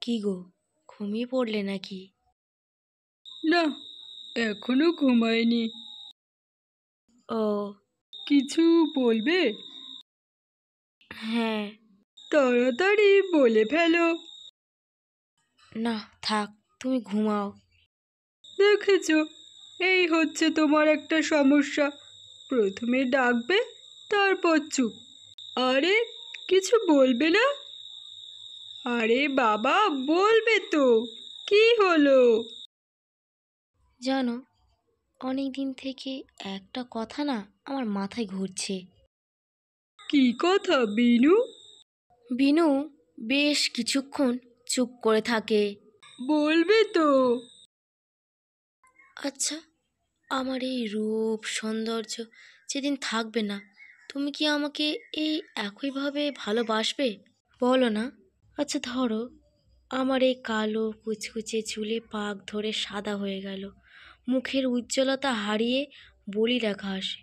কি গো, ঘুমিয়ে পড়লে নাকি? না, এখনো ঘুমাইনি। ও, কিছু বলবে? হ্যাঁ। তাড়াতাড়ি বলে ফেলো। না থাক, তুমি ঘুমাও। দেখেছো, এই হচ্ছে তোমার একটা সমস্যা। প্রথমে ডাকবে, তারপর চুপ। আরে, কিছু বলবে না? আরে বাবা, বলবে তো। কি হলো? জানো, অনেক দিন থেকে একটা কথা না আমার মাথায় ঘুরছে। কি কথা বিনু? বিনু বেশ কিছুক্ষণ চুপ করে থাকে। বলবে তো। আচ্ছা, আমার এই রূপ সৌন্দর্য যেদিন থাকবে না, তুমি কি আমাকে এই একইভাবে ভালোবাসবে? বলো না। আচ্ছা ধরো, আমার এই কালো কুচকুচে চুলে পাক ধরে সাদা হয়ে গেল, মুখের উজ্জ্বলতা হারিয়ে বলি রেখা আসে,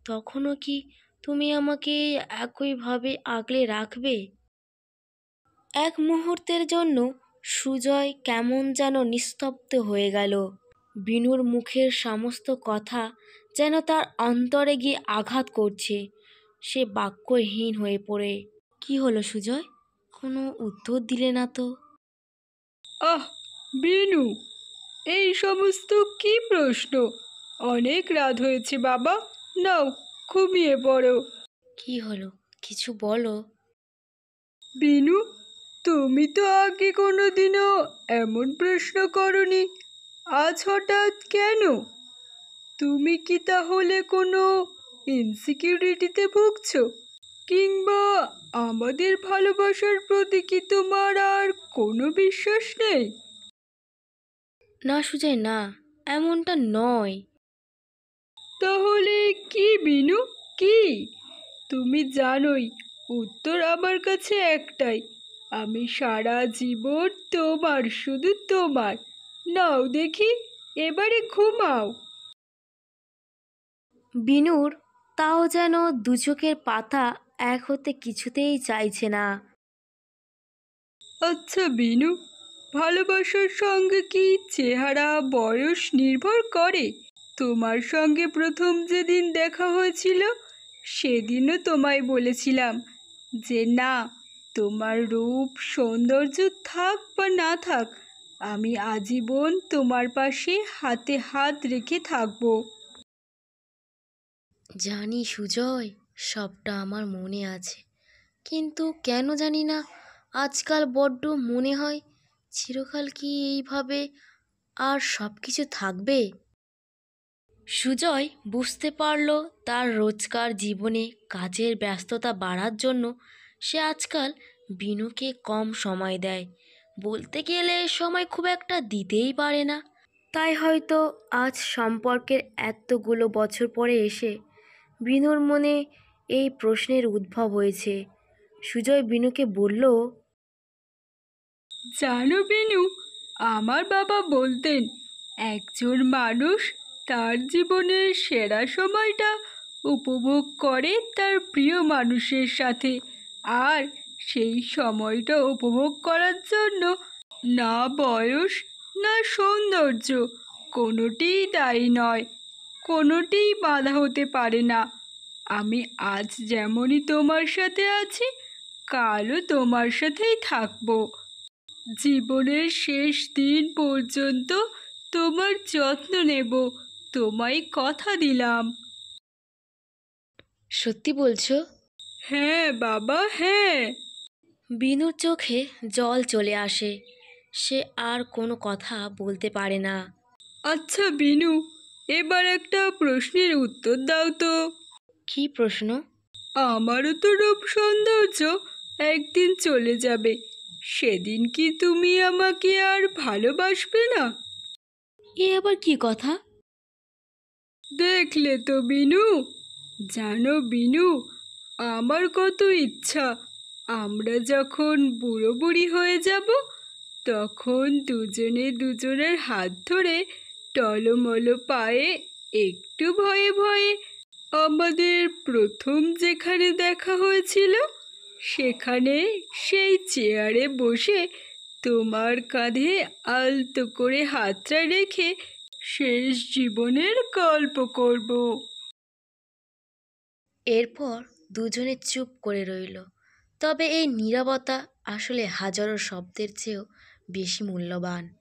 তখনও কি তুমি আমাকে একইভাবে আগলে রাখবে? এক মুহূর্তের জন্য সুজয় কেমন যেন নিস্তব্ধ হয়ে গেল। বিনুর মুখের সমস্ত কথা যেন তার অন্তরে গিয়ে আঘাত করছে। সে বাক্যহীন হয়ে পড়ে। কি হলো সুজয়, কোনো উত্তর দিলে না তো? আহ, বিনু, এই সমস্ত কি প্রশ্ন? অনেক রাত হয়েছে বাবা, নাও ঘুমিয়ে পড়ো। কি হলো, কিছু বলো। বিনু, তুমি তো আগে কোনোদিনও এমন প্রশ্ন করনি, আজ হঠাৎ কেন? তুমি কি তাহলে কোনো ইনসিকিউরিটিতে ভুগছো? কিংবা আমাদের ভালোবাসার প্রতি কি তোমার আর কোনো বিশ্বাস নেই? না সুজয়, না, এমনটা নয়। তাহলে কি বিনু, কি? তুমি জানোই উত্তর আমার কাছে একটাই। আমি সারা জীবন তোমার, শুধু তোমার। নাও দেখি, এবারে ঘুমাও। বিনুর তাও যেন দু চোখের পাতা এক হতে কিছুতেই চাইছে না। আচ্ছা বিনু, ভালোবাসার সঙ্গে কি চেহারা বয়স নির্ভর করে? তোমার সঙ্গে প্রথম যেদিন দেখা হয়েছিল, সেদিনও তোমায় বলেছিলাম যে না, তোমার রূপ সৌন্দর্য থাক বা না থাক, আমি আজীবন তোমার পাশে হাতে হাত রেখে থাকবো। জানি সুজয়, সবটা আমার মনে আছে, কিন্তু কেন জানি না আজকাল বড্ড মনে হয় চিরকাল কি এইভাবে আর সব কিছু থাকবে। সুজয় বুঝতে পারল তার রোজকার জীবনে কাজের ব্যস্ততা বাড়ার জন্য সে আজকাল বিনুকে কম সময় দেয়। বলতে গেলে সময় খুব একটা দিতেই পারে না। তাই হয়তো আজ সম্পর্কের এতগুলো বছর পরে এসে বিনুর মনে এই প্রশ্নের উদ্ভব হয়েছে। সুজয় বিনুকে বলল, জানো বিনু, আমার বাবা বলতেন একজন মানুষ তার জীবনের সেরা সময়টা উপভোগ করে তার প্রিয় মানুষের সাথে। আর সেই সময়টা উপভোগ করার জন্য না বয়স, না সৌন্দর্য, কোনোটিই দায়ী নয়, কোনোটিই বাধা হতে পারে না। আমি আজ যেমনই তোমার সাথে আছি, কালও তোমার সাথেই থাকবো। জীবনের শেষ দিন পর্যন্ত তোমার যত্ন নেব, তোমায় কথা দিলাম। সত্যি বলছো? হ্যাঁ বাবা, হ্যাঁ। বিনুর চোখে জল চলে আসে। সে আর কোনো কথা বলতে পারে না। আচ্ছা বিনু, এবার একটা প্রশ্নের উত্তর দাও তো। কি প্রশ্ন? আমারও তো রূপ সৌন্দর্য একদিন চলে যাবে, সেদিন কি তুমি আমাকে আর ভালোবাসবে না? এ আবার কি কথা? দেখলে তো বিনু। জানো বিনু, আমার কত ইচ্ছা আমরা যখন বুড়ো বুড়ি হয়ে যাব, তখন দুজনে দুজনের হাত ধরে টলমল পায়ে, একটু ভয়ে ভয়ে, আমাদের প্রথম যেখানে দেখা হয়েছিল সেখানে সেই চেয়ারে বসে তোমার কাঁধে আলতো করে হাতটা রেখে শেষ জীবনের গল্প করব। এরপর দুজনে চুপ করে রইল। তবে এই নীরবতা আসলে হাজারো শব্দের চেয়েও বেশি মূল্যবান।